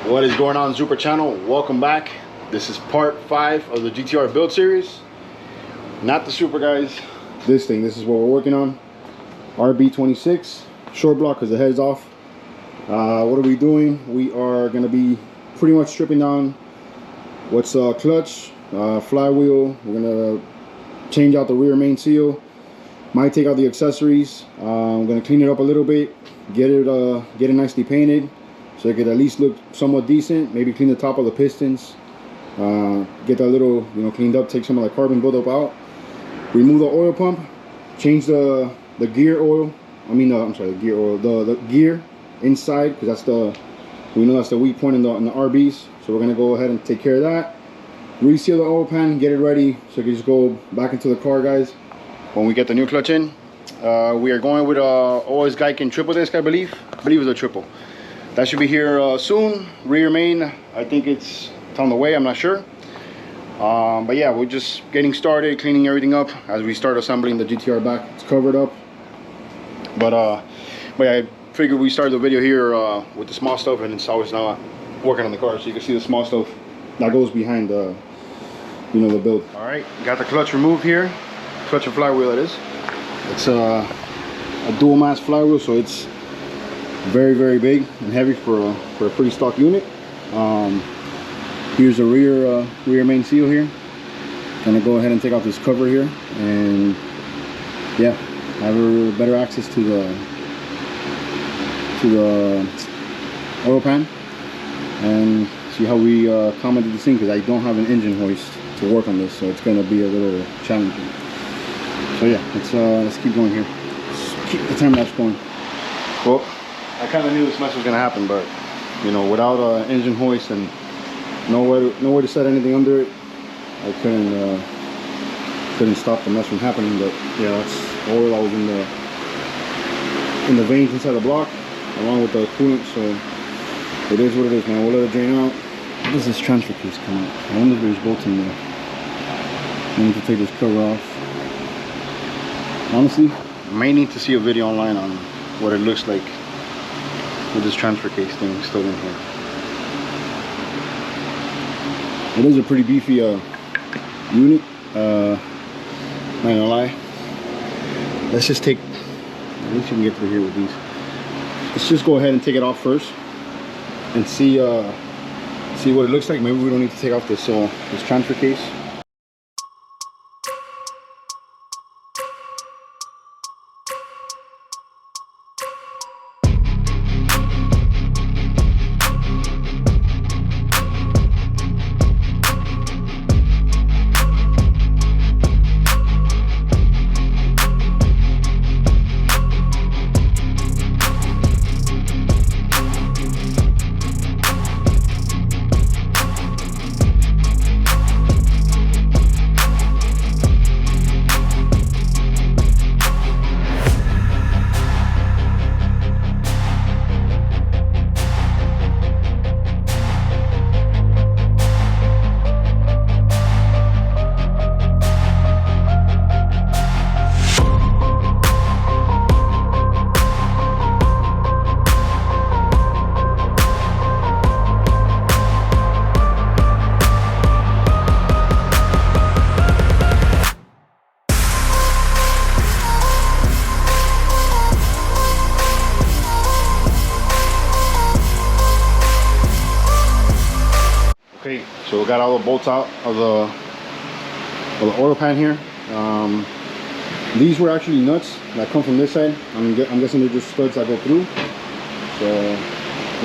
What is going on, Super Channel? Welcome back. This is part 5 of the GTR build series. Not the Super, guys. This is what we're working on. RB26 short block because the head's off. What are we doing? We are going to be pretty much stripping down what's clutch, flywheel. We're going to change out the rear main seal. Might take out the accessories. I'm going to clean it up a little bit, get it nicely painted so it could at least look somewhat decent. Maybe clean the top of the pistons, get that little, cleaned up, take some of the carbon buildup out, remove the oil pump, change the gear oil. The gear inside, because we know that's the weak point in the RBs. So we're gonna go ahead and take care of that. Reseal the oil pan, get it ready so it can just go back into the car, guys. When we get the new clutch in, we are going with OS Geiken triple disc, I believe it's a triple. That should be here soon. Rear main, I think it's on the way, I'm not sure. But yeah, we're just getting started, cleaning everything up as we start assembling the GTR back. It's covered up, but yeah, I figured we started the video here with the small stuff, and it's always not working on the car, so you can see the small stuff that goes behind the the build. All right, got the clutch removed here. Clutch and flywheel, it is. It's a dual mass flywheel, so it's very, very big and heavy for a pretty stock unit. Here's the rear main seal here. Gonna go ahead and take off this cover here, and yeah, have a better access to the oil pan, and see how we commented this thing, because I don't have an engine hoist to work on this, so it's gonna be a little challenging. So yeah, let's keep going here. Let's keep the time lapse going. Well, I kind of knew this mess was gonna happen, but without an engine hoist and no way to set anything under it, I couldn't stop the mess from happening. But yeah, that's oil that was in the veins inside the block, along with the coolant. So it is what it is, man. We'll let it drain out. How does this transfer case come out? I wonder if there's bolts in there. I need to take this cover off. Honestly, I may need to see a video online on what it looks like with this transfer case thing still in here. It is a pretty beefy unit, not gonna lie. Let's just take, at least you can get through here with these. Let's just go ahead and take it off first and see what it looks like. Maybe we don't need to take off this transfer case. Okay, so we got all the bolts out of the oil pan here. These were actually nuts that come from this side. I'm guessing they're just studs that go through. So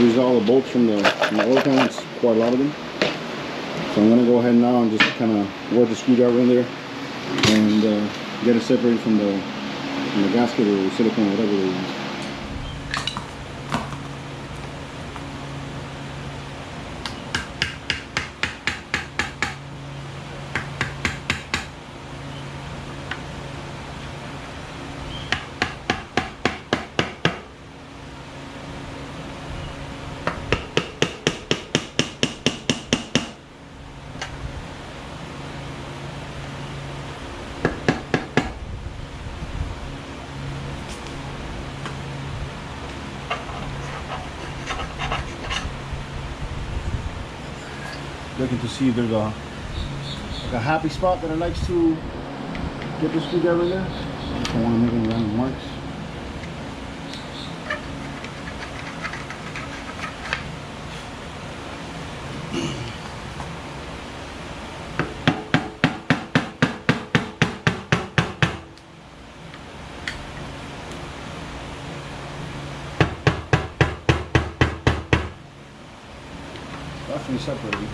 these are all the bolts from the oil pan. It's quite a lot of them. So I'm gonna go ahead now and just kind of work the screwdriver in there and get it separated from the gasket or silicone, whatever they use. looking to see if there's like a happy spot that I like to get the screwdriver in there. I don't want to make any random marks. Definitely separated.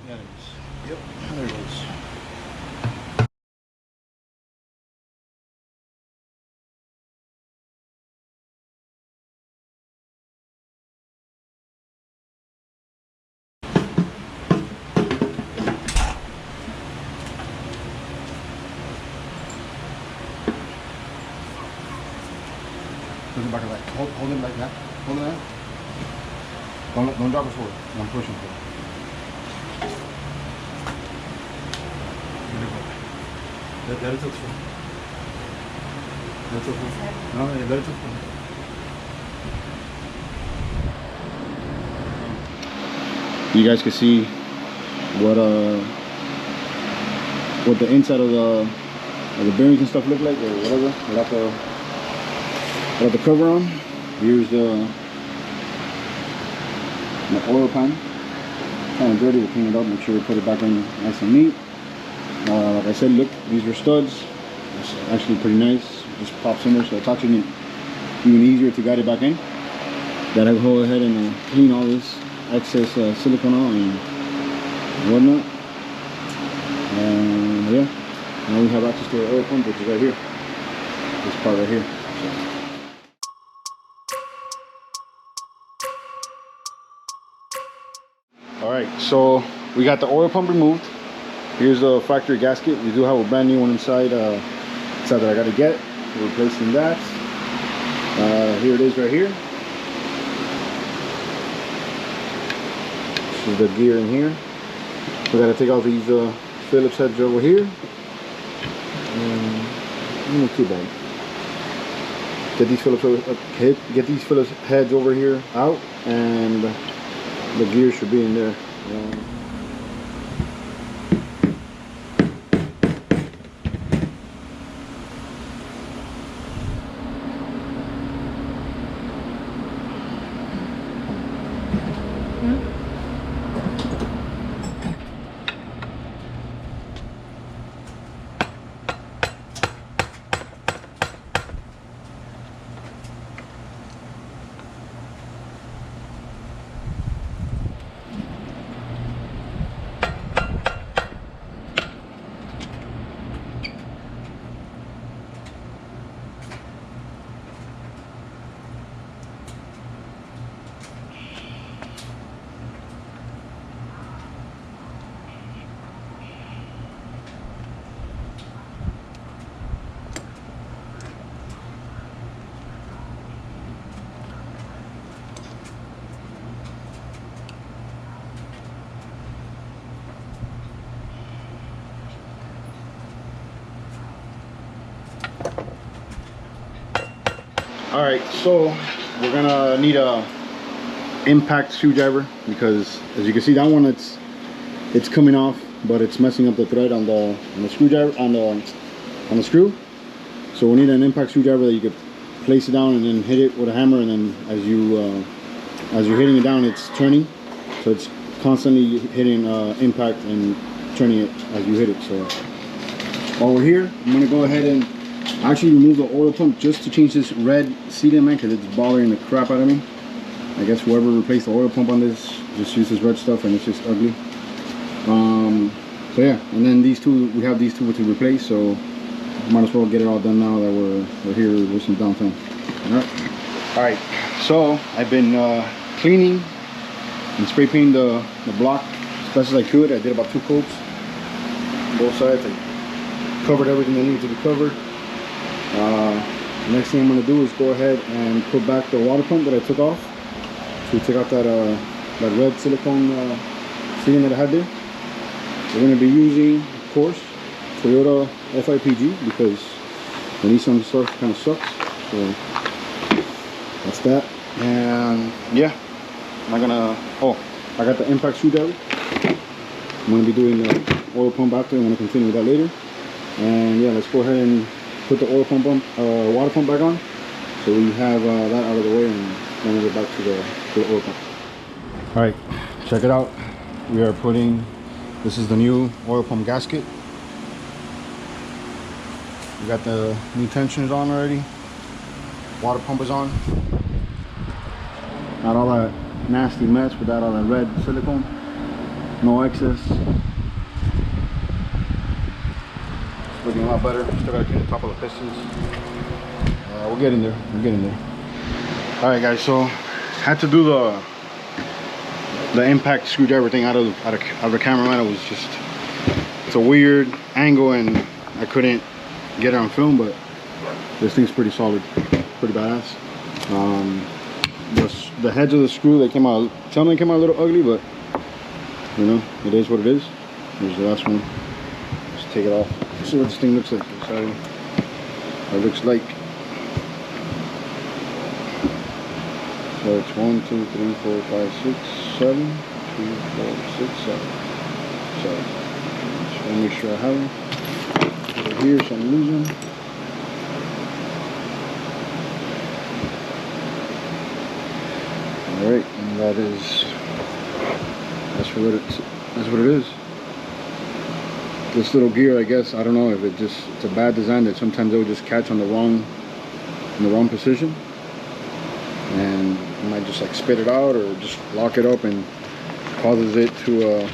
Yeah, it is. Yep, there it is. Put it back like that. Hold it like that. Hold it there. Don't drop it forward. I'm pushing forward. Let it tilt forward. Let it tilt forward. No, let it tilt forward. You guys can see what the inside of the bearings and stuff look like, or whatever. Without the cover on. Here's the oil pan. Kind of dirty, we'll clean it up, make sure we put it back in nice and neat. Like I said, look, these are studs. It's actually pretty nice. Just pops in there, so it's actually even easier to guide it back in. Gotta go ahead and clean all this excess silicone out and whatnot. And yeah, now we have access to the oil pump, which is right here. This part right here. Alright, so we got the oil pump removed. Here's the factory gasket. We do have a brand new one inside, that I gotta get. We're replacing that. Here it is right here. This is the gear in here. We gotta take off these Phillips heads over here. Not too bad. Get these Phillips heads over here out, and the gear should be in there. All right, so we're gonna need a impact screwdriver, because as you can see, that one it's coming off, but it's messing up the thread on the screwdriver on the screw. So we need an impact screwdriver that you could place it down and then hit it with a hammer, and then as you're hitting it down, it's turning, so it's constantly hitting impact and turning it as you hit it. So while we're here, I'm gonna go ahead and actually remove the oil pump just to change this red sealant, man, because it's bothering the crap out of me. I guess whoever replaced the oil pump on this just used this red stuff, and it's just ugly. So yeah, and then these two, we have these two to replace, so might as well get it all done now that we're here with some downtime. All right, so I've been cleaning and spray painting the block as best as I could. I did about 2 coats on both sides. I covered everything that needed to be covered. The next thing I'm going to do is go ahead and put back the water pump that I took off. So take out that red silicone sealing that I had there. We're going to be using, of course, Toyota FIPG, because the Nissan stuff kind of sucks. So that's that. And yeah, I'm not gonna, oh, I got the impact screwdriver. I'm gonna be doing the oil pump after. I'm gonna continue with that later. And yeah, let's go ahead and put the oil pump on, water pump back on. So we have that out of the way, and then we'll get back to the oil pump. All right, check it out. We are putting, this is the new oil pump gasket. We got the new tensioners on already. Water pump is on. Not all that nasty mess without all that red silicone. No excess. It's looking a lot better. Still gotta clean the top of the pistons. We'll get in there. We'll get in there. All right, guys. So had to do the impact screwdriver thing out of the cameraman. It was just, it's a weird angle, and I couldn't get it on film, but this thing's pretty solid, pretty badass. The heads of the screw, they came out, some of them came out a little ugly, but you know, it is what it is. Here's the last one. Let's take it off. Let's see what this thing looks like. Sorry. It looks like, so it's 1, 2, 3, 4, 5, 6, 7, 2, 4, 6, 7. So just want to make sure I have them. Over here, so I'm losing. All right, and that's what it is. This little gear, I guess, I don't know if it's a bad design that sometimes it will just catch on in the wrong position, and it might just like spit it out or just lock it up and causes it to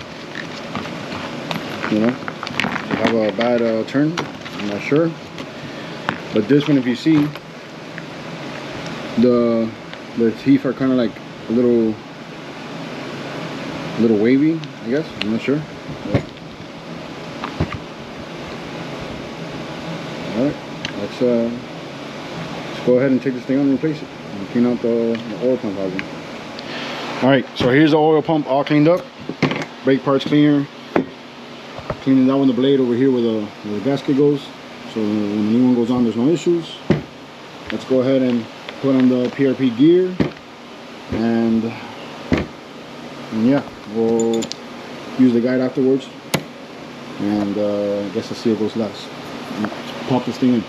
you know, to have a bad turn. I'm not sure, but this one, if you see, the teeth are kind of like a little wavy, I guess. I'm not sure. Yeah. All right, let's go ahead and take this thing on and replace it and clean out the oil pump housing. All right, so here's the oil pump all cleaned up. Brake parts cleaner. Cleaning that one, the blade over here where the gasket goes. So when the new one goes on, there's no issues. Let's go ahead and put on the PRP gear, and yeah, we'll use the guide afterwards, and I guess let's see what goes last. Let's pop this thing in.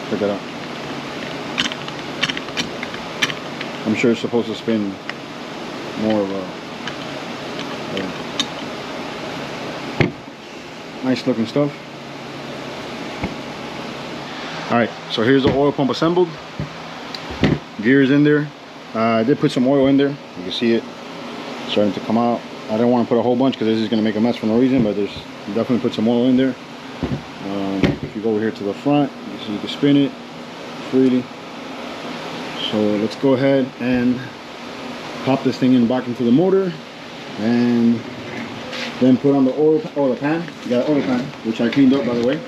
Check that out. I'm sure it's supposed to spin more of a nice looking stuff. All right, so here's the oil pump assembled. Gears in there. I did put some oil in there. You can see it starting to come out. I didn't want to put a whole bunch because this is going to make a mess for no reason, but there's definitely put some oil in there. If you go over here to the front, you can spin it freely. So let's go ahead and pop this thing in back into the motor, and then put on the oil pan. You got an oil pan, which I cleaned up, by the way.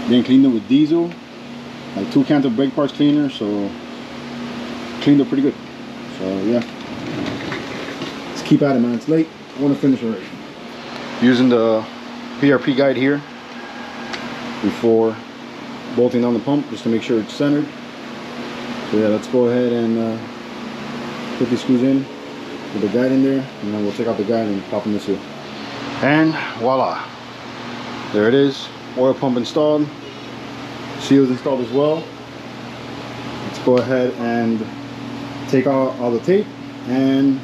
Then cleaned it with diesel, like 2 cans of brake parts cleaner, so cleaned up pretty good. So yeah, let's keep at it, man. It's late. I want to finish already. Using the PRP guide here before bolting down the pump, just to make sure it's centered. So yeah, let's go ahead and put these screws in with the guide in there, and then we'll take out the guide and pop in this here. And voila, there it is. Oil pump installed, seals installed as well. Let's go ahead and take out all the tape and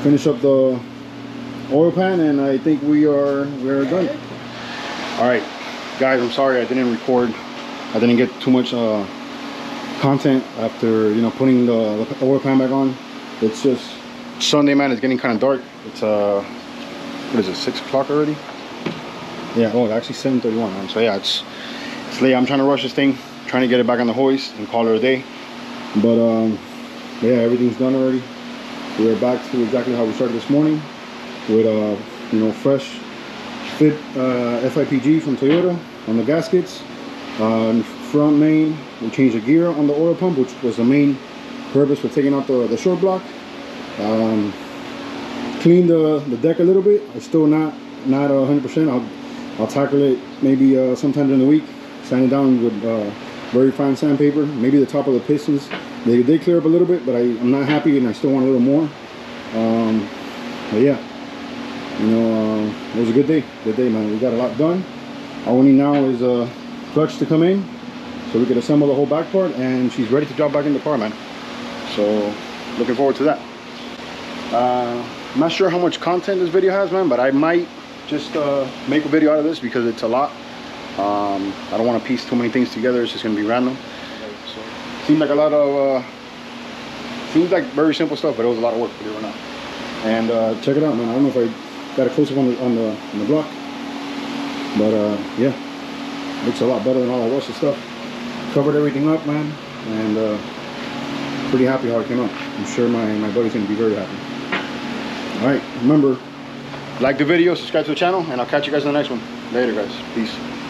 finish up the oil pan, and I think we're done. All right, guys, I'm sorry I didn't record. I didn't get too much content after, you know, putting the oil pan back on. It's just Sunday, man. It's getting kind of dark. It's what is it, 6 o'clock already? Yeah, oh, it's actually 7:31, man. So yeah, it's late. I'm trying to rush this thing, trying to get it back on the hoist and call it a day. But yeah, everything's done already. We're back to exactly how we started this morning, with you know, fresh fit FIPG from Toyota on the gaskets, front main. We changed the gear on the oil pump, which was the main purpose for taking out the short block. Cleaned the deck a little bit. It's still not 100%. I'll tackle it maybe sometime during the week. Sand it down with very fine sandpaper. Maybe the top of the pistons. They clear up a little bit, but I'm not happy, and I still want a little more. But yeah, you know, it was a good day. Good day, man. We got a lot done. All we need now is a clutch to come in, so we can assemble the whole back part, and she's ready to drop back in the car, man. So looking forward to that. I'm not sure how much content this video has, man, but I might just make a video out of this because it's a lot. I don't want to piece too many things together. It's just going to be random. So, seems like a lot of seems like very simple stuff, but it was a lot of work, believe it or not. And check it out, man. I don't know if I got a close up on the block, but yeah, looks a lot better than all the rest of stuff. Covered everything up, man, and pretty happy how it came out. I'm sure my buddy's gonna be very happy. All right, remember, like the video, subscribe to the channel, and I'll catch you guys in the next one. Later, guys. Peace.